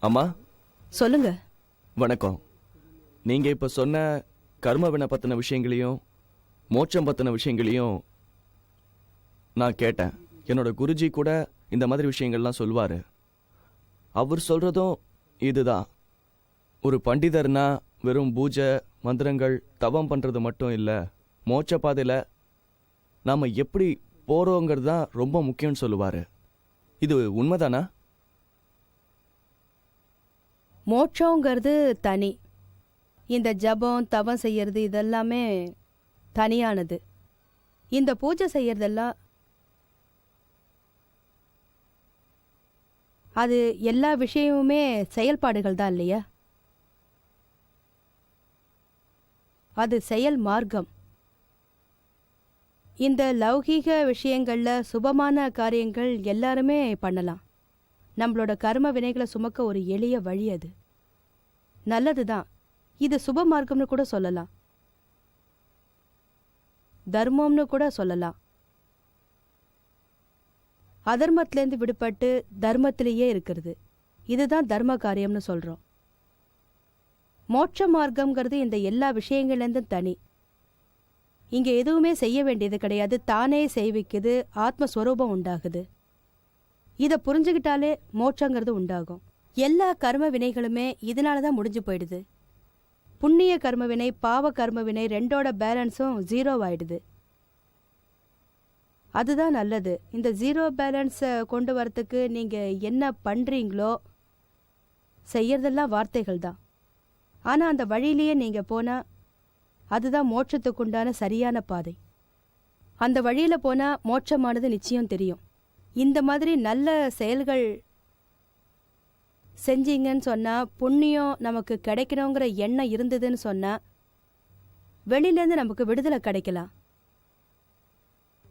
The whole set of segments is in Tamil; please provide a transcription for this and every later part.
அம்மா சொல்லுங்க. வணக்கம். நீங்க இப்ப சொன்ன கர்மவினை பத்தின விஷயங்களையும் மோட்சம் பத்தின விஷயங்களையும் நான் கேட்டேன். என்னோட குருஜி கூட இந்த மாதிரி விஷயங்கள்லாம் சொல்வாரு. அவர் சொல்றதும் இதுதான். ஒரு பண்டிதர்னா வெறும் பூஜை மந்திரங்கள் தவம் பண்றது மட்டும் இல்ல, மோட்ச பாதையில நாம எப்படி போறோங்கிறது தான் ரொம்ப முக்கியம்னு சொல்லுவாரு. இது உண்மைதானா? மோட்சங்கிறது தனி. இந்த ஜபம் தவம் செய்யறது இதெல்லாமே தனியானது. இந்த பூஜை செய்யறதெல்லாம் அது எல்லா விஷயமுமே செயல்பாடுகள் தான் இல்லையா? அது செயல் மார்க்கம். இந்த லௌகீக விஷயங்கள்ல சுபமான காரியங்கள் எல்லாருமே பண்ணலாம். நம்மளோட கர்ம வினைகளை சுமக்க ஒரு எளிய வழி அது. நல்லதுதான். இது சுப மார்க்கம்னு கூட சொல்லலாம், தர்மம்னு கூட சொல்லலாம். அதர்மத்திலேருந்து விடுபட்டு தர்மத்திலேயே இருக்கிறது, இதுதான் தர்ம காரியம்னு சொல்றோம். மோட்ச மார்க்கம்ங்கிறது இந்த எல்லா விஷயங்கள்லேருந்தும் தனி. இங்க எதுவுமே செய்ய வேண்டியது கிடையாது, தானே செய்விக்குது, ஆத்மஸ்வரூபம் உண்டாகுது. இதை புரிஞ்சுக்கிட்டாலே மோட்சங்கிறது உண்டாகும். எல்லா கர்ம வினைகளுமே இதனாலதான் முடிஞ்சு போயிடுது. புண்ணிய கர்மவினை பாவ கர்மவினை ரெண்டோட பேலன்ஸும் 0 ஆயிடுது. அதுதான் நல்லது. இந்த 0 பேலன்ஸை கொண்டு வரத்துக்கு நீங்க என்ன பண்றீங்களோ செய்யறதெல்லாம் வார்த்தைகள் தான். ஆனா அந்த வழியிலேயே நீங்க போனா அதுதான் மோட்சத்துக்குண்டான சரியான பாதை. அந்த வழியில போனா மோட்சமானது நிச்சயம் தெரியும். இந்த மாதிரி நல்ல செயல்கள் செஞ்சீங்கன்னு சொன்னா, புண்ணியம் நமக்கு கிடைக்கணுங்கிற எண்ணம் இருந்ததுன்னு சொன்னா, வெளியிலேருந்து நமக்கு விடுதலை கிடைக்கலாம்.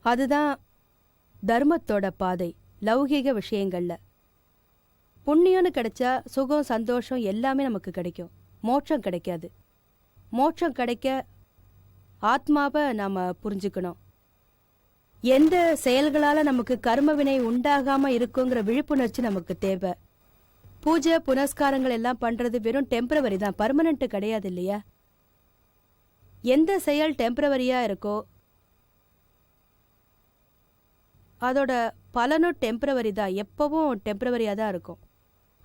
அதுதான் தர்மத்தோட பாதை. லௌகீக விஷயங்கள்ல புண்ணியம்னு கிடைச்சா சுகம் சந்தோஷம் எல்லாமே நமக்கு கிடைக்கும், மோட்சம் கிடைக்காது. மோட்சம் கிடைக்க ஆத்மாவை நாம புரிஞ்சுக்கணும். எந்த செயல்களால நமக்கு கர்மவினை உண்டாகாம இருக்குங்கிற விழிப்புணர்ச்சி நமக்கு தேவை. பூஜை புனஸ்காரங்கள் எல்லாம் பண்றது வெறும் டெம்பரவரி தான், பர்மனன்ட் கிடையாது இல்லையா? எந்த செயல் டெம்பரவரியா இருக்கோ அதோட பலனும் டெம்பரவரி தான், எப்பவும் டெம்பரவரியா தான் இருக்கும்.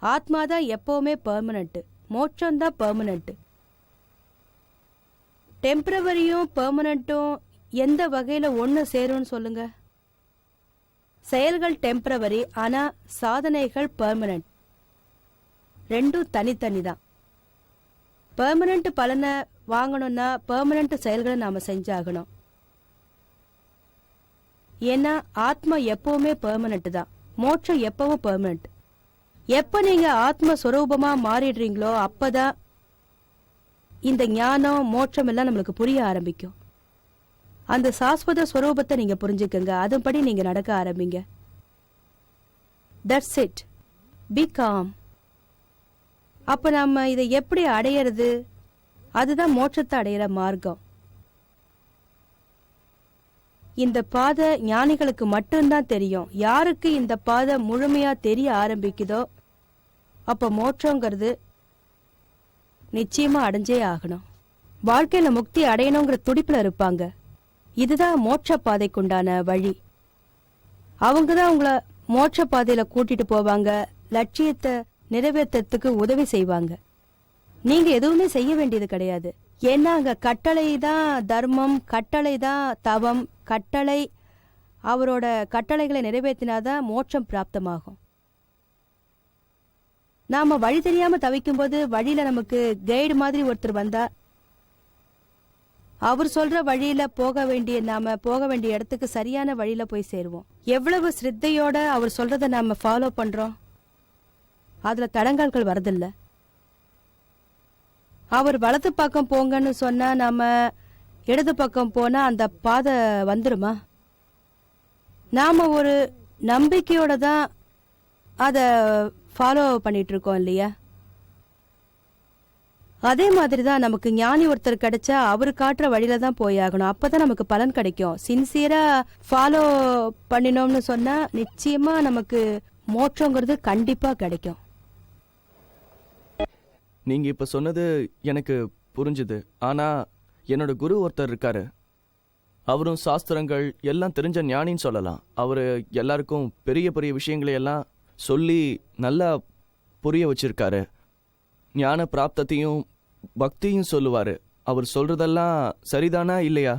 ஆத்மா தான் எப்பவுமே பெர்மனன்ட், மோட்சம் தான் பெர்மனன்ட். டெம்பரவரியும் பெர்மனன்ட்டும் எந்த வகையில ஒன்று சேரும்னு சொல்லுங்க? செயல்கள் டெம்பரவரி, ஆனா சாதனைகள் பெர்மனன்ட். ரெண்டும் தனித்தனி தான். பெர்மனன்ட் பலனை வாங்கணும்னா பெர்மனன்ட் செயல்களை நாம செஞ்சாகணும். ஏன்னா ஆத்மா எப்பவுமே பெர்மனன்ட் தான், மோட்சம் எப்பவும் பெர்மனன்ட். எப்ப நீங்க ஆத்ம ஸ்வரூபமா மாறிடுறீங்களோ அப்பதான் இந்த ஞானம் மோட்சம் எல்லாம் நம்மளுக்கு புரிய ஆரம்பிக்கும். அந்த சாஸ்வத ஸ்வரூபத்தை நீங்க புரிஞ்சுக்கங்க, அதன்படி நீங்க நடக்க ஆரம்பிங்க. That's it. B com. அப்ப நாம இதை எப்படி அடையிறது? அதுதான் மோட்சத்தை அடையிற மார்க்கம். இந்த பாதை ஞானிகளுக்கு மட்டும்தான் தெரியும். யாருக்கு இந்த பாதை முழுமையா தெரிய ஆரம்பிக்குதோ அப்ப மோட்சங்கிறது நிச்சயமா அடைஞ்சே ஆகணும். வாழ்க்கையில முக்தி அடையணுங்கிற துடிப்புல இருப்பாங்க. இதுதான் மோட்ச பாதைக்குண்டான வழி. அவங்கதான் உங்களை மோட்ச பாதையில கூட்டிட்டு போவாங்க, லட்சியத்தை நிறைவேற்றத்துக்கு உதவி செய்வாங்க. நீங்க எதுவுமே செய்ய வேண்டியது கிடையாது. ஏன்னா அங்க கட்டளை தான் தர்மம், கட்டளை தான் தவம், கட்டளை அவரோட கட்டளைகளை நிறைவேற்றினாதான் மோட்சம் பிராப்தமாகும். நாம வழி தெரியாம தவிக்கும் போது வழியில நமக்கு கைடு மாதிரி ஒருத்தர் வந்தா அவர் சொல்ற வழியில போக வேண்டிய இடத்துக்கு சரியான வழியில போய் சேருவோம். எவ்வளவு ஸ்ரத்தையோட அவர் சொல்றத நாம ஃபாலோ பண்றோம், அதுல தடங்கல்கள் வரதில்ல. அவர் வலது பக்கம் போங்கன்னு சொன்னா நாம இடது பக்கம் போனா அந்த பாதை வந்துருமா? நாம ஒரு நம்பிக்கையோட தான் அத ஃபாலோ பண்ணிட்டு இருக்கோம் இல்லையா? அதே மாதிரிதான் நமக்கு ஞானி ஒருத்தர் கிடைச்சா அவரு காட்டுற வழியில தான் போயாகணும், அப்பதான் நமக்கு பலன் கிடைக்கும். சின்சியரா ஃபாலோ பண்ணினோம்னு சொன்னா நிச்சயமா நமக்கு மோட்சங்கிறது கண்டிப்பா கிடைக்கும். நீங்க இப்ப சொன்னது எனக்கு புரிஞ்சுது. ஆனா என்னோட குரு ஒருத்தர் இருக்காரு. அவரும் சாஸ்திரங்கள் எல்லாம் தெரிஞ்ச ஞானின்னு சொல்லலாம். அவரு எல்லாருக்கும் பெரிய பெரிய விஷயங்களை எல்லாம் சொல்லி நல்லா புரிய வச்சிருக்காரு. ஞான பிராப்தத்தையும் பக்தியும் சொல்லுவாரு. அவர் சொல்றதெல்லாம் சரிதானா இல்லையா?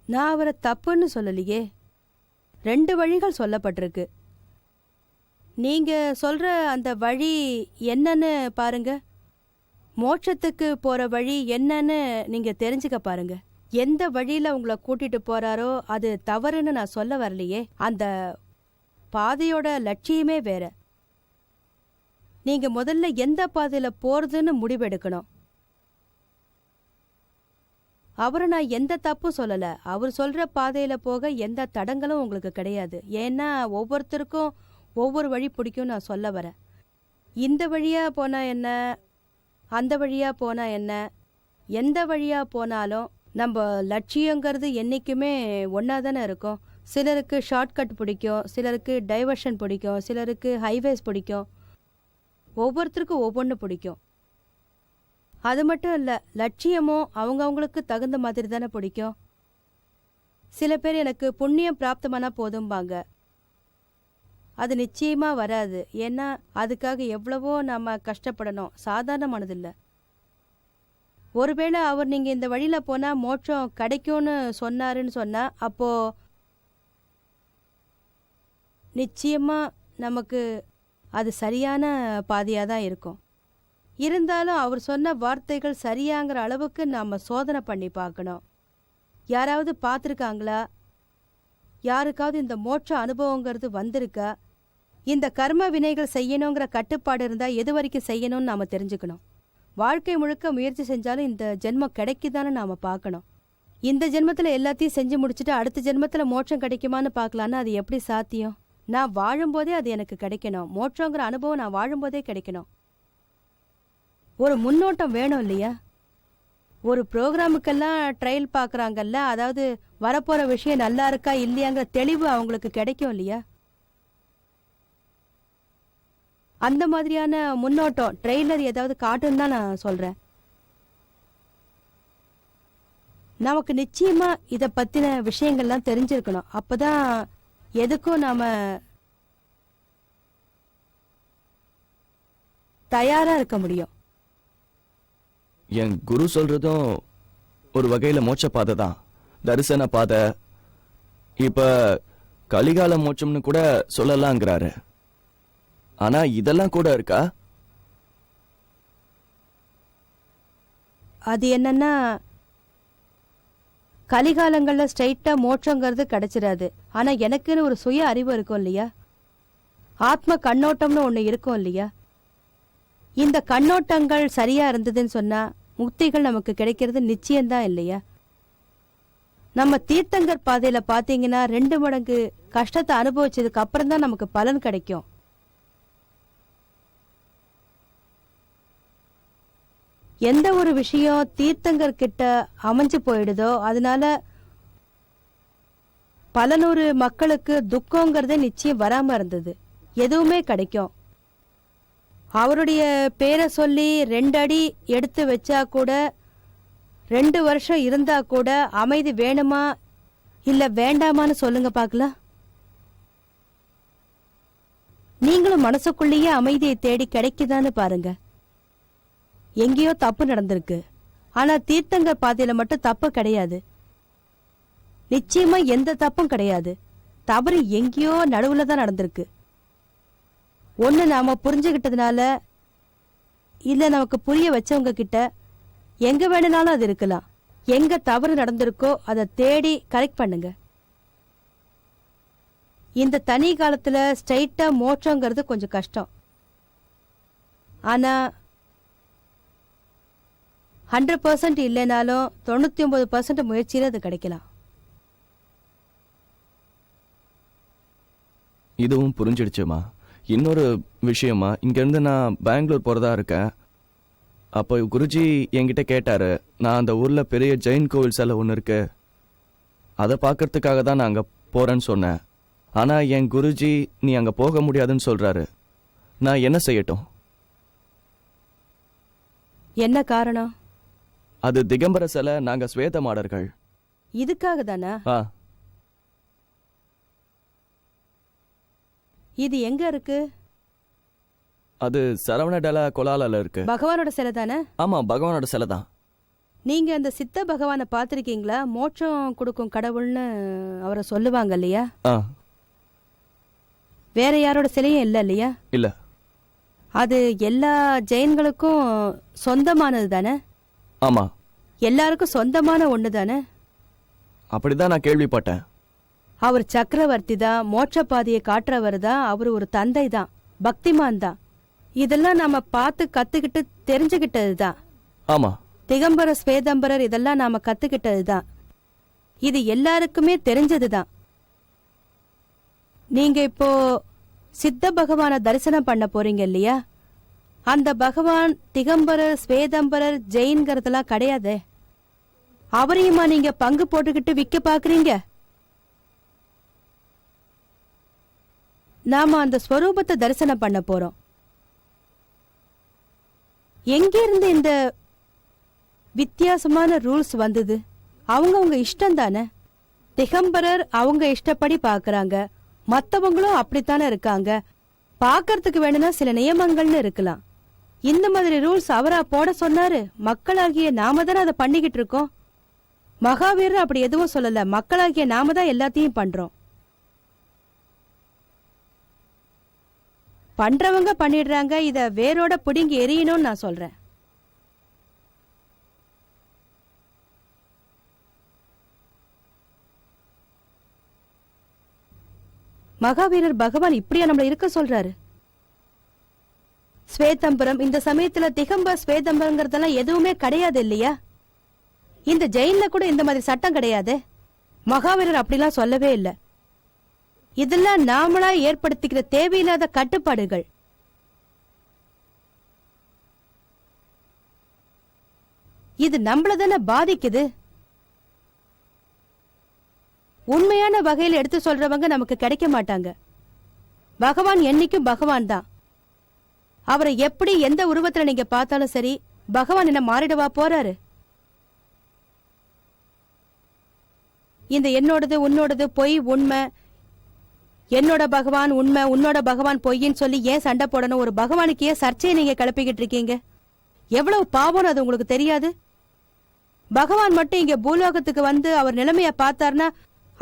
நான் அவரை தப்புன்னு சொல்லலையே. 2 வழிகள் சொல்லப்பட்டிருக்கு. நீங்க சொல்ற அந்த வழி என்னன்னு பாருங்க. மோட்சத்துக்கு போற வழி என்னன்னு நீங்க தெரிஞ்சுக்க பாருங்க. எந்த வழியில உங்களை கூட்டிட்டு போறாரோ அது தவறுன்னு நான் சொல்ல வரலையே. அந்த பாதையோட லட்சியமே வேற. நீங்க முதல்ல எந்த பாதையில போறதுன்னு முடிவெடுக்கணும். அவரை நான் எந்த தப்பும் சொல்லல. அவர் சொல்ற பாதையில போக எந்த தடங்களும் உங்களுக்கு கிடையாது. ஏன்னா ஒவ்வொருத்தருக்கும் ஒவ்வொரு வழி பிடிக்கும் நான் சொல்ல வரேன். இந்த வழியா போனா என்ன, அந்த வழியா போனா என்ன, எந்த வழியா போனாலும் நம்ம லட்சியங்கிறது என்னைக்குமே ஒன்றா தானே இருக்கும். சிலருக்கு ஷார்ட்கட் பிடிக்கும், சிலருக்கு டைவர்ஷன் பிடிக்கும், சிலருக்கு ஹைவேஸ் பிடிக்கும். ஒவ்வொருத்தருக்கும் ஒவ்வொன்று பிடிக்கும். அது மட்டும் இல்லை, லட்சியமும் அவங்கவுங்களுக்கு தகுந்த மாதிரி தானே பிடிக்கும். சில பேர் எனக்கு புண்ணியம் பிராப்தமானா போதும்பாங்க. அது நிச்சயமா வராது. ஏன்னா அதுக்காக எவ்வளவோ நம்ம கஷ்டப்படணும். சாதாரணமானதில்லை. ஒருவேளை அவர் நீங்க இந்த வழியில போனா மோட்சம் கிடைக்கும்னு சொன்னாருன்னு சொன்னா அப்போ நிச்சயமா நமக்கு அது சரியான பாதையாக தான் இருக்கும். இருந்தாலும் அவர் சொன்ன வார்த்தைகள் சரியாங்கிற அளவுக்கு நாம் சோதனை பண்ணி பார்க்கணும். யாராவது பார்த்துருக்காங்களா? யாருக்காவது இந்த மோட்ச அனுபவங்கிறது வந்திருக்கா? இந்த கர்ம வினைகள் செய்யணுங்கிற கட்டுப்பாடு இருந்தால் எது வரைக்கும் செய்யணும்னு நாம் தெரிஞ்சுக்கணும். வாழ்க்கை முழுக்க முயற்சி செஞ்சாலும் இந்த ஜென்மம் கிடைக்குதான்னு நாம் பார்க்கணும். இந்த ஜென்மத்தில் எல்லாத்தையும் செஞ்சு முடிச்சுட்டு அடுத்த ஜென்மத்தில் மோட்சம் கிடைக்குமான்னு பார்க்கலான்னா அது எப்படி சாத்தியம்? நான் வாழும்போதே அது எனக்கு கிடைக்கணும். மோட்சங்கிற அனுபவம் நான் வாழும்போதே கிடைக்கணும். ஒரு முன்னோட்டம் வேணும் இல்லையா? ஒரு ப்ரோக்ராமுக்கெல்லாம் ட்ரையல் பார்க்குறாங்கல்ல, அதாவது வரப்போகிற விஷயம் நல்லா இருக்கா இல்லையாங்கிற தெளிவு அவங்களுக்கு கிடைக்கும் இல்லையா? அந்த மாதிரியான முன்னோட்டம் ட்ரெய்லர் ஏதாவது காட்டுன்னு தான் நான் சொல்கிறேன். நமக்கு நிச்சயமா இதை பற்றின விஷயங்கள்லாம் தெரிஞ்சிருக்கணும். அப்போதான் எதுக்கும் நாம தயாரா இருக்க முடியும். என் குரு சொல்றதும் ஒரு வகையில மோட்ச பாதை தான், தரிசன பாதை. இப்ப கலிகால மோட்சம்னு கூட சொல்லலாங்கிறாரு. ஆனா இதெல்லாம் கூட இருக்கா? அது என்னன்னா, கலிகாலங்கள்ல ஸ்ட்ரைட்டா மோட்சங்கிறது கிடைச்சிடாது. ஆனா எனக்குன்னு ஒரு சுய அறிவு இருக்கும் இல்லையா? ஆத்ம கண்ணோட்டம்னு ஒண்ணு இருக்கும் இல்லையா? இந்த கண்ணோட்டங்கள் சரியா இருந்ததுன்னு சொன்னா முக்திகள் நமக்கு கிடைக்கிறது நிச்சயம்தான் இல்லையா? நம்ம தீர்த்தங்கர் பாதையில பாத்தீங்கன்னா 2 மடங்கு கஷ்டத்தை அனுபவிச்சதுக்கு அப்புறம் தான் நமக்கு பலன் கிடைக்கும். எந்த ஒரு விஷயம் தீர்த்தங்கர் கிட்ட அமைஞ்சு போயிடுதோ அதனால பல நூறு மக்களுக்கு துக்கங்கிறதே நிச்சயம் வராம இருந்தது. எதுவுமே கிடைக்கும். அவருடைய பேரை சொல்லி 2 அடி எடுத்து வச்சா கூட 2 வருஷம் இருந்தா கூட அமைதி வேணுமா இல்ல வேண்டாமான்னு சொல்லுங்க பார்க்கலாம். நீங்களும் மனசுக்குள்ளேயே அமைதியை தேடி கிடைக்குதான்னு பாருங்க. எங்கேயோ தப்பு நடந்திருக்கு. ஆனா தீர்த்தங்கர் பாதையில மட்டும் தப்பு கிடையாது. நிச்சயமா எந்த தப்பும் கிடையாது. தவறு எங்கேயோ நடுவுல தான் நடந்திருக்கு. ஒண்ணு நாம புரிஞ்சுகிட்டதுனால இல்ல நமக்கு புரிய வச்சவங்க கிட்ட எங்க வேணும்னாலும் அது இருக்கலாம். எங்க தவறு நடந்திருக்கோ அதை தேடி கரெக்ட் பண்ணுங்க. இந்த தனி காலத்துல ஸ்ட்ரைட்டா மோட்சங்கிறது கொஞ்சம் கஷ்டம். ஆனா 100% இல்லைனாலும் 99% முயற்சியில அது கிடைக்கலாம். இதுவும் புரிஞ்சிடுச்சுமா. இன்னொரு விஷயமா, இங்கேருந்து நான் பெங்களூர் போகிறதா இருக்கேன். அப்போ குருஜி என்கிட்ட கேட்டாரு, நான் அந்த ஊரில் பெரிய ஜெயின் கோவில் சிலை ஒன்று இருக்கு, அதை பார்க்கறதுக்காக தான் நான் அங்கே போகிறேன்னு சொன்னேன். ஆனால் என் குருஜி நீ அங்கே போக முடியாதுன்னு சொல்கிறாரு. நான் என்ன செய்யட்டும்? என்ன காரணம்? அது திகம்பர சிலை, நாங்க ஸ்வேத மாடர்கள். இதுக்காக தானா? ஆ, இது எங்க இருக்கு? அது சரவணடல கொலால இருக்கு. பகவானோட சிலை தானே? ஆமா, பகவானோட சிலை தான். நீங்க அந்த சித்த பகவானை பார்த்திருக்கீங்களா? மோட்சம் கொடுக்கும் கடவுள்னு அவரை சொல்லுவாங்க இல்லையா? ஆ, வேற யாரோட சிலையும் இல்லை இல்லையா? இல்ல. அது எல்லா ஜெயின்களுக்கும் சொந்தமானது தானே? ஆமா, எல்லாருக்கும் சொந்தமான ஒண்ணு தானே? அப்படிதான் நான் கேள்விப்பட்டேன். அவர் சக்கரவர்த்தி தான், மோட்ச பாதையை காட்டுறவர் தான், அவர் ஒரு தந்தை தான், பக்திமான் தான். இதெல்லாம் நாம பார்த்து கத்துக்கிட்டு தெரிஞ்சுக்கிட்டது தான். ஆமா, திகம்பர ஸ்வேதம்பரர் இதெல்லாம் நாம கத்துக்கிட்டது தான். இது எல்லாருக்குமே தெரிஞ்சது தான். நீங்க இப்போ சித்த பகவானை தரிசனம் பண்ண போறீங்க இல்லையா? அந்த பகவான் திகம்பரர் ஸ்வேதம்பரர் ஜெயின்கிறதெல்லாம் கிடையாதே. அவரையுமா நீங்க பங்கு போட்டுக்கிட்டு விற்க பாக்குறீங்க? நாம அந்த ஸ்வரூபத்தை தரிசனம் பண்ண போறோம். எங்கிருந்து இந்த வித்தியாசமான ரூல்ஸ் வந்தது? அவங்க இஷ்டம் தானே. திகம்பரர் அவங்க இஷ்டப்படி பாக்குறாங்க, மத்தவங்களும் அப்படித்தானே இருக்காங்க. பாக்கறதுக்கு வேணும்னா சில நியமங்கள்னு இருக்கலாம். இந்த மாதிரி ரூல்ஸ் அவரா போட சொன்னாரு? மக்களாகிய நாம தானே அதை பண்ணிக்கிட்டு இருக்கோம். மகாவீரர் அப்படி எதுவும் சொல்லல. மக்களாகிய நாம தான் எல்லாத்தையும் பண்றோம். பண்றவங்க பண்ணிடுறாங்க. இத வேரோட பிடுங்கி எரியணும்னு நான் சொல்றேன். மகாவீரர் பகவான் இப்படியா நம்மள இருக்க சொல்றாரு? ஸ்வேதம்பரம் இந்த சமயத்துல திகம்பர் ஸ்வேதம்பரங்கிறதெல்லாம் எதுவுமே கிடையாது இல்லையா? இந்த ஜெயின்ல கூட இந்த மாதிரி சட்டம் கிடையாது. மகாவீரர் அப்படிலாம் சொல்லவே இல்லை. இதெல்லாம் நாமளா ஏற்படுத்திக்கிற தேவையில்லாத கட்டுப்பாடுகள். இது நம்மளதானே பாதிக்குது. உண்மையான வகையில் எடுத்து சொல்றவங்க நமக்கு கிடைக்க மாட்டாங்க. பகவான் என்னைக்கும் பகவான் தான். அவரை எப்படி எந்த உருவத்துல நீங்க பார்த்தாலும் சரி, பகவான் என்ன மாறிடவா போறாரு? இந்த என்னோடது உன்னோடது பொய் உண்மை, என்னோட பகவான் உண்மை உன்னோட பகவான் பொய்ன்னு சொல்லி ஏன் சண்டை போடணும்? ஒரு பகவானுக்கு ஏன் சர்ச்சையை நீங்க கிளப்பிக்கிட்டு இருக்கீங்க? எவ்வளவு பாவம் அது உங்களுக்கு தெரியாது? பகவான் மட்டும் இங்க பூலோகத்துக்கு வந்து அவர் நிலைமைய பார்த்தாருன்னா,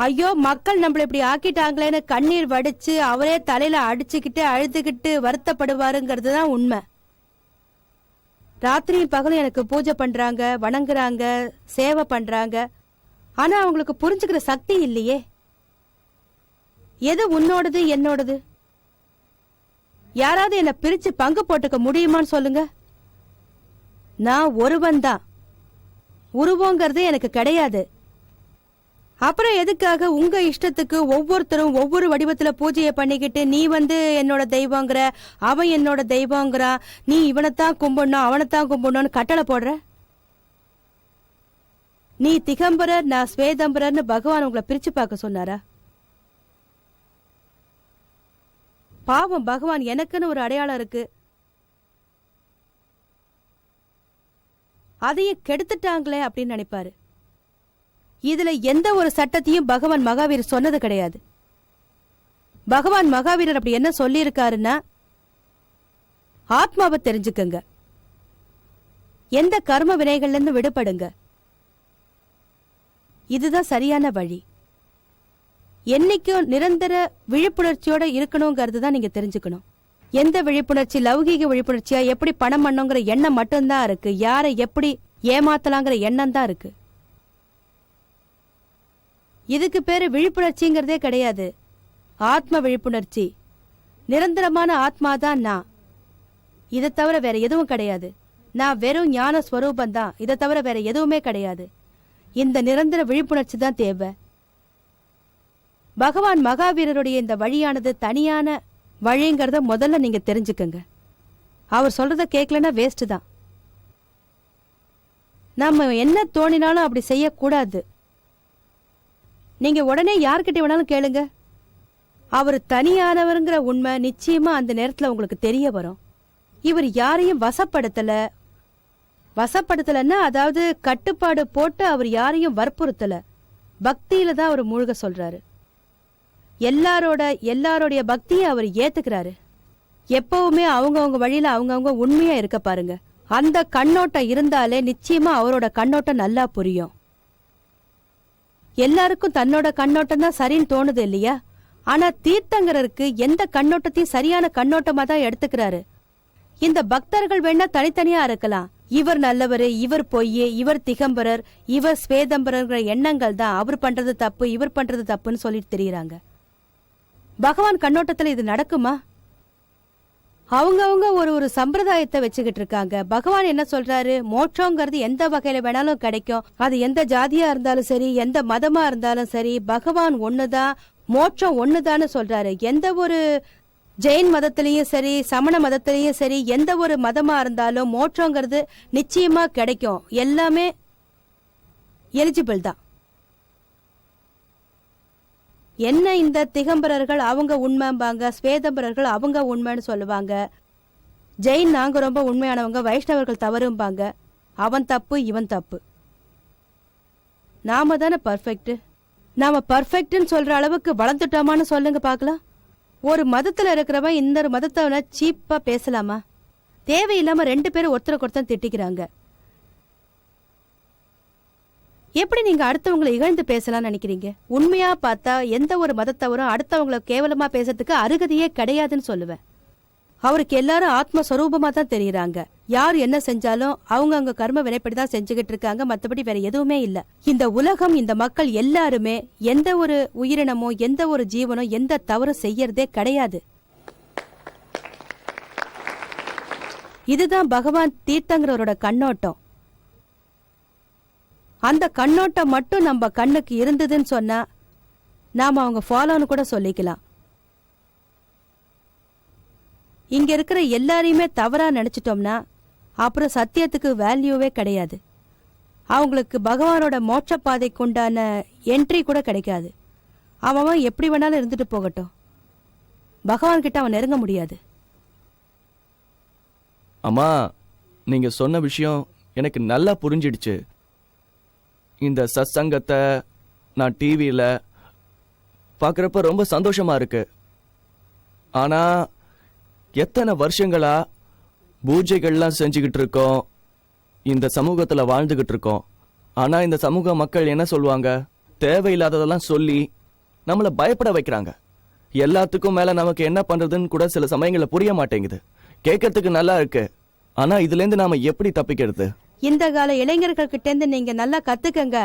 ஐயோ மக்கள் நம்மள இப்படி ஆக்கிட்டாங்களேன்னு கண்ணீர் வடிச்சு அவரே தலையில அடிச்சுக்கிட்டு அழுதுகிட்டு வருத்தப்படுவாருங்கிறது தான் உண்மை. ராத்திரியும் பகலும் எனக்கு பூஜை பண்றாங்க, வணங்குறாங்க, சேவை பண்றாங்க. ஆனா அவங்களுக்கு புரிஞ்சுக்கிற சக்தி இல்லையே. எது உன்னோடது என்னோடது? யாராவது என்ன பிரிச்சு பங்கு போட்டுக்க முடியுமான்னு சொல்லுங்க. நான் ஒருவன் தான். உருவங்கிறது எனக்கு கிடையாது. அப்புறம் எதுக்காக உங்க இஷ்டத்துக்கு ஒவ்வொருத்தரும் ஒவ்வொரு வடிவத்துல பூஜையை பண்ணிக்கிட்டு நீ வந்து என்னோட தெய்வங்கிற, அவன் என்னோட தெய்வங்கிறான், நீ இவனைத்தான் கும்பிடணும் அவனைத்தான் கும்பிடணும்னு கட்டளை போடுற? நீ திகம்பரர் நான் ஸ்வேதம்பரர்னு பகவான் உங்களை பிரிச்சு பார்க்க சொன்னாரா? பாவம் பகவான் எனக்குன்னு ஒரு அடையாளம் இருக்கு, அதையும் கெடுத்துட்டாங்களே அப்படின்னு நினைப்பாரு. இதுல எந்த ஒரு சட்டத்தையும் பகவான் மகாவீரர் சொன்னது கிடையாது. பகவான் மகாவீரர் அப்படி என்ன சொல்லி இருக்காருன்னா, ஆத்மாவை தெரிஞ்சுக்கங்க, எந்த கர்ம வினைகள்ல இருந்து விடுபடுங்க, இதுதான் சரியான வழி. என்னைக்கும் நிரந்தர விழிப்புணர்ச்சியோட இருக்கணுங்கிறது தான் நீங்க தெரிஞ்சுக்கணும். எந்த விழிப்புணர்ச்சி? லௌகீக விழிப்புணர்ச்சியா? எப்படி பணம் பண்ணுங்கிற எண்ணம் மட்டும்தான் இருக்கு. யாரை எப்படி ஏமாத்தலாங்கிற எண்ணம் தான் இருக்கு. இதுக்கு பேரு விழிப்புணர்ச்சிங்கிறதே கிடையாது. ஆத்ம விழிப்புணர்ச்சி. நிரந்தரமான ஆத்மா தான் நான். இதை தவிர வேற எதுவும் கிடையாது. நான் வெறும் ஞான ஸ்வரூபம் தான். இதை தவிர வேற எதுவுமே கிடையாது. இந்த நிரந்தர விழிப்புணர்ச்சி தான் தேவை. பகவான் மகாவீரருடைய இந்த வழியானது தனியான வழிங்கிறத முதல்ல நீங்க தெரிஞ்சுக்கங்க. அவர் சொல்றத கேட்கலன்னா வேஸ்ட் தான். நம்ம என்ன தோணினாலும் அப்படி செய்யக்கூடாது. நீங்க உடனே யார்கிட்ட வேணாலும் கேளுங்க. அவர் தனியானவருங்கிற உண்மை நிச்சயமா அந்த நேரத்துல உங்களுக்கு தெரிய வரும். இவர் யாரையும் வசப்படுத்தல, வசப்படுத்தலன்னா அதாவது கட்டுப்பாடு போட்டு அவர் யாரையும் வற்புறுத்தல, பக்தியில தான் அவர் மூழ்க சொல்றாரு. எல்லாரோடைய பக்தியை அவர் ஏத்துக்கிறாரு. எப்பவுமே அவங்கவுங்க வழியில அவங்கவுங்க உண்மையா இருக்க பாருங்க. அந்த கண்ணோட்டம் இருந்தாலே நிச்சயமா அவரோட கண்ணோட்டம் நல்லா புரியும். எல்லாருக்கும் தன்னோட கண்ணோட்டம் தான் சரின்னு தோணுது இல்லையா? ஆனா தீர்த்தங்கரருக்கு எந்த கண்ணோட்டத்தையும் சரியான கண்ணோட்டமா தான் எடுத்துக்கிறாரு. இந்த பக்தர்கள் வேணா தனித்தனியா இருக்கலாம். இவர் நல்லவரு, இவர் பொய்யே, இவர் திகம்பரர், இவர் ஸ்வேதம்பரர் எண்ணங்கள் தான் அவர் பண்றது தப்பு, இவர் பண்றது தப்புன்னு சொல்லிட்டு தெரியுறாங்க. பகவான் கண்ணோட்டத்துல இது நடக்குமா? அவங்கவுங்க ஒரு சம்பிரதாயத்தை வச்சுக்கிட்டு இருக்காங்க. பகவான் என்ன சொல்றாரு? மோட்சங்கிறது எந்த வகையில வேணாலும் கிடைக்கும். அது எந்த ஜாதியா இருந்தாலும் சரி, எந்த மதமா இருந்தாலும் சரி, பகவான் ஒண்ணுதான், மோட்சம் ஒண்ணுதான்னு சொல்றாரு. எந்த ஒரு ஜெயின் மதத்திலயும் சரி, சமண மதத்திலயும் சரி, எந்த ஒரு மதமா இருந்தாலும் மோட்சங்கிறது நிச்சயமா கிடைக்கும். எல்லாமே எலிஜிபிள் தான். என்ன இந்த திகம்பரர்கள் அவங்க உண்மைம்பாங்க, ஸ்வேதம்பரர்கள் அவங்க உண்மைன்னு சொல்லுவாங்க, ஜெயின் நாங்க ரொம்ப உண்மையானவங்க, வைஷ்ணவர்கள் தவறும்பாங்க. அவன் தப்பு, இவன் தப்பு. நாம தானே பர்ஃபெக்ட். நாம பர்ஃபெக்ட்னு சொல்ற அளவுக்கு வளர்ந்துட்டோமான்னு சொல்லுங்க பார்க்கலாம். ஒரு மதத்துல இருக்கிறவன் இன்னொரு மதத்தவனை சீப்பா பேசலாமா? தேவையில்லாம 2 பேரும் ஒருத்தருக்கு ஒருத்தன் திட்டிக்கிறாங்க. எப்படி நீங்க அடுத்தவங்களை இகழ்ந்து பேசலாம்னு நினைக்கிறீங்க? உண்மையா பார்த்தா எந்த ஒரு மதத்தவரும் அடுத்தவங்களை கேவலமா பேசுறதுக்கு அருகதையே கிடையாதுன்னு சொல்லுவேன். அவருக்கு எல்லாரும் ஆத்மஸ்வரூபமா தான் தெரியுறாங்க. யார் என்ன செஞ்சாலும் அவங்க அங்க கர்ம வினைப்படிதான் செஞ்சுக்கிட்டு இருக்காங்க, மத்தபடி வேற எதுவுமே இல்ல. இந்த உலகம், இந்த மக்கள் எல்லாருமே எந்த ஒரு உயிரினமோ எந்த ஒரு ஜீவனோ எந்த தவறும் செய்யறதே கிடையாது. இதுதான் பகவான் தீர்த்தங்கிறவரோட கண்ணோட்டம். அந்த கண்ணோட்டம் மட்டும் நம்ம கண்ணுக்கு இருந்ததுன்னு சொன்னா நாம அவங்க ஃபாலோன்னு கூட சொல்லிக்கலாம். இங்க இருக்கிற எல்லாரையுமே தவறா நினைச்சிட்டோம்னா அப்புறம் சத்தியத்துக்கு வேல்யூவே கிடையாது. அவங்களுக்கு பகவானோட மோட்ச பாதைக்கு உண்டான என்ட்ரி கூட கிடைக்காது. அவன் எப்படி வேணாலும் இருந்துட்டு போகட்டும், பகவான் கிட்ட அவன் நெருங்க முடியாது. அம்மா, நீங்க சொன்ன விஷயம் எனக்கு நல்லா புரிஞ்சிடுச்சு. இந்த சத்சங்கத்தை நான் டிவியில் பார்க்குறப்ப ரொம்ப சந்தோஷமா இருக்கு. ஆனால் எத்தனை வருஷங்களா பூஜைகள்லாம் செஞ்சுக்கிட்டு இருக்கோம், இந்த சமூகத்தில் வாழ்ந்துக்கிட்டு இருக்கோம். ஆனால் இந்த சமூக மக்கள் என்ன சொல்லுவாங்க? தேவையில்லாததெல்லாம் சொல்லி நம்மளை பயப்பட வைக்கிறாங்க. எல்லாத்துக்கும் மேலே நமக்கு என்ன பண்ணுறதுன்னு கூட சில சமயங்களில் புரிய மாட்டேங்குது. கேட்கறதுக்கு நல்லா இருக்கு, ஆனால் இதுலேருந்து நாம் எப்படி தப்பிக்கிறது? இந்த கால இளைஞர்கள் கிட்ட இருந்து நீங்க நல்லா கத்துக்கங்க.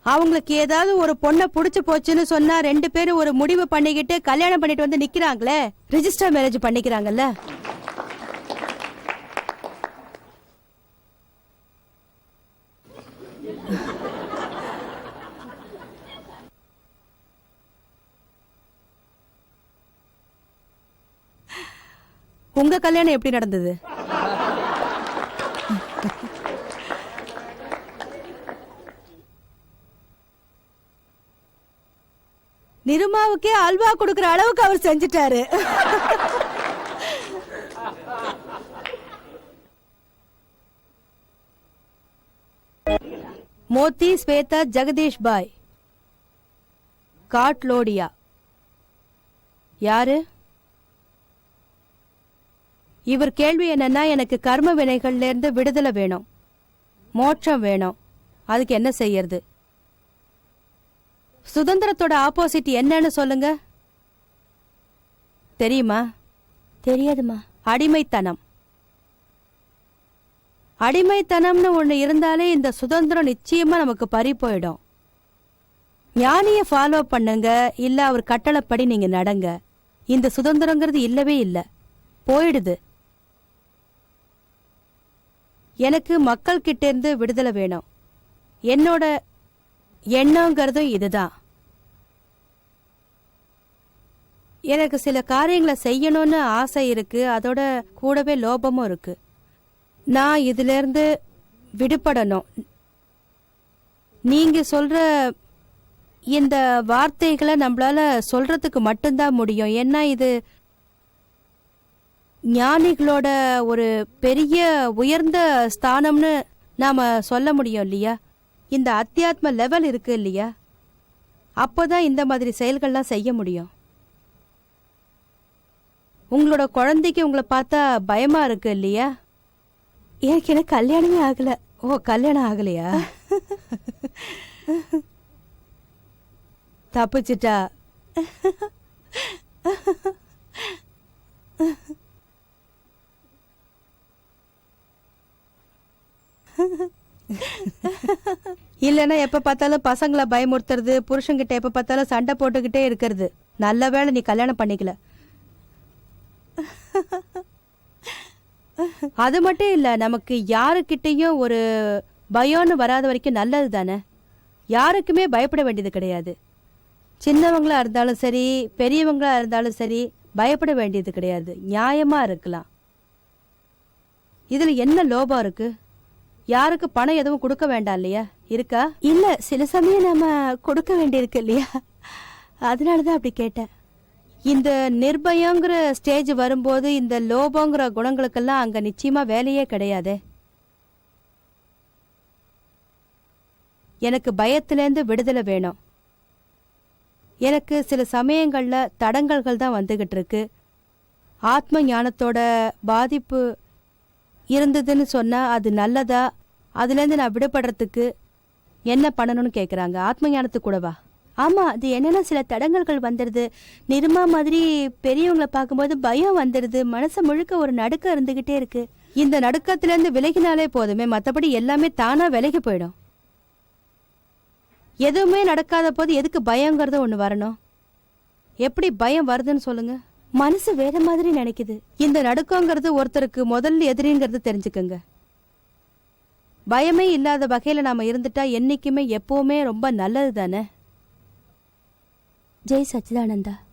அவங்களுக்கு ஏதாவது ஒரு பொண்ணை புடிச்சு போச்சுன்னு சொன்னா 2 பேரும் ஒரு முடிவு பண்ணிக்கிட்டு கல்யாணம் பண்ணிட்டு வந்து நிக்கிறாங்களே, ரிஜிஸ்டர் மேரேஜ் பண்ணிக்கிறாங்கல்ல. உங்க கல்யாணம் எப்படி நடந்தது? நிருமாவுக்கே அல்வா கொடுக்கிற அளவுக்கு அவர் செஞ்சிட்டாரு. மோத்தி ஸ்வேதா ஜெகதீஷ் பாய், காட்லோடியா. யாரு இவர்? கேள்வி என்னன்னா, எனக்கு கர்ம வினைகள்ல இருந்து விடுதலை வேணும், மோட்சம் வேணும், அதுக்கு என்ன செய்யறது? சுதந்திரத்தோட ஆப்போசிட் என்னன்னு சொல்லுங்க. தெரியுமா? தெரியாதுமா. அடிமைத்தனம். அடிமைத்தனம்னு ஒண்ணு இருந்தாலே இந்த சுதந்திரம் நிச்சயமா நமக்கு பறி போயிடும். ஞானிய ஃபாலோ பண்ணுங்க, இல்ல அவர் கட்டளைப்படி நீங்க நடங்க. இந்த சுதந்திரங்கிறது இல்லவே இல்ல, போயிடுது. எனக்கு மக்கள் கிட்ட இருந்து விடுதலை வேணும். என்னோட எண்ணங்கிறதும் இதுதான். எனக்கு சில காரியங்களை செய்யணும்னு ஆசை இருக்கு, அதோட கூடவே லோபமும் இருக்கு. நான் இதுல இருந்து விடுபடணும். நீங்க சொல்ற இந்த வார்த்தைகளை நம்மளால சொல்றதுக்கு மட்டும்தான் முடியும். ஏன்னா இது ஞானிகளோட ஒரு பெரிய உயர்ந்த ஸ்தானம்னு நாம சொல்ல முடியும் இல்லையா? இந்த அத்தியாத்ம லெவல் இருக்கு இல்லையா? அப்போதான் இந்த மாதிரி செயல்கள்லாம் செய்ய முடியும். உங்களோட குழந்தைக்கு உங்களை பார்த்தா பயமா இருக்கு இல்லையா? எனக்கு கல்யாணமே ஆகல. ஓ, கல்யாணம் ஆகலையா? தப்பிச்சிட்டா. இல்லைன்னா எப்ப பார்த்தாலும் பசங்களை பயமுறுத்துறது, புருஷன்கிட்ட எப்ப பார்த்தாலும் சண்டை போட்டுக்கிட்டே இருக்கிறது. நல்ல வேளை நீ கல்யாணம் பண்ணிக்கல. அது மட்டும் இல்ல, நமக்கு யாருக்கிட்டையும் ஒரு பயம்னு வராத வரைக்கும் நல்லது தானே. யாருக்குமே பயப்பட வேண்டியது கிடையாது. சின்னவங்களா இருந்தாலும் சரி, பெரியவங்களா இருந்தாலும் சரி, பயப்பட வேண்டியது கிடையாது. நியாயமா இருக்கலாம். இதுல என்ன லோபம் இருக்கு? யாருக்கு பணம் எதுவும் கொடுக்க வேண்டாம் இல்லையா? இருக்கா? இல்ல, சில சமயம் நாம கொடுக்க வேண்டியிருக்கு இல்லையா? அதனாலதான் அப்படி கேட்டேன். இந்த நிர்பயங்கிற ஸ்டேஜ் வரும்போது இந்த லோபங்கிற குணங்களுக்கெல்லாம் அங்க நிச்சயமா வேலையே கிடையாது. எனக்கு பயத்திலேருந்து விடுதலை வேணும். எனக்கு சில சமயங்கள்ல தடங்கல்கள் தான் வந்துகிட்டு இருக்கு. ஆத்ம ஞானத்தோட பாதிப்பு இருந்ததுன்னு சொன்னா அது நல்லதா? அதுலேருந்து நான் விடுபடுறதுக்கு என்ன பண்ணணும்னு கேட்குறாங்க. ஆத்ம ஞானத்துக்கு கூடவா? ஆமா, அது என்னன்னா சில தடங்கல்கள் வந்துடுது. நிர்மா மாதிரி பெரியவங்களை பார்க்கும்போது பயம் வந்துடுது. மனசு முழுக்க ஒரு நடுக்கம் இருந்துகிட்டே இருக்கு. இந்த நடுக்கத்திலேருந்து விலகினாலே போதுமே, மற்றபடி எல்லாமே தானா விலகி போயிடும். எதுவுமே நடக்காத போது எதுக்கு பயங்கிறது ஒன்று வரணும்? எப்படி பயம் வருதுன்னு சொல்லுங்க. மனசு வேற மாதிரி நினைக்குது. இந்த நடுக்கங்கிறது ஒருத்தருக்கு முதல் எதிரிங்கிறது தெரிஞ்சுக்கங்க. பயமே இல்லாத வகையில நாம இருந்துட்டா என்னைக்குமே எப்பவுமே ரொம்ப நல்லது தானே. ஜெய் சச்சிதானந்தா.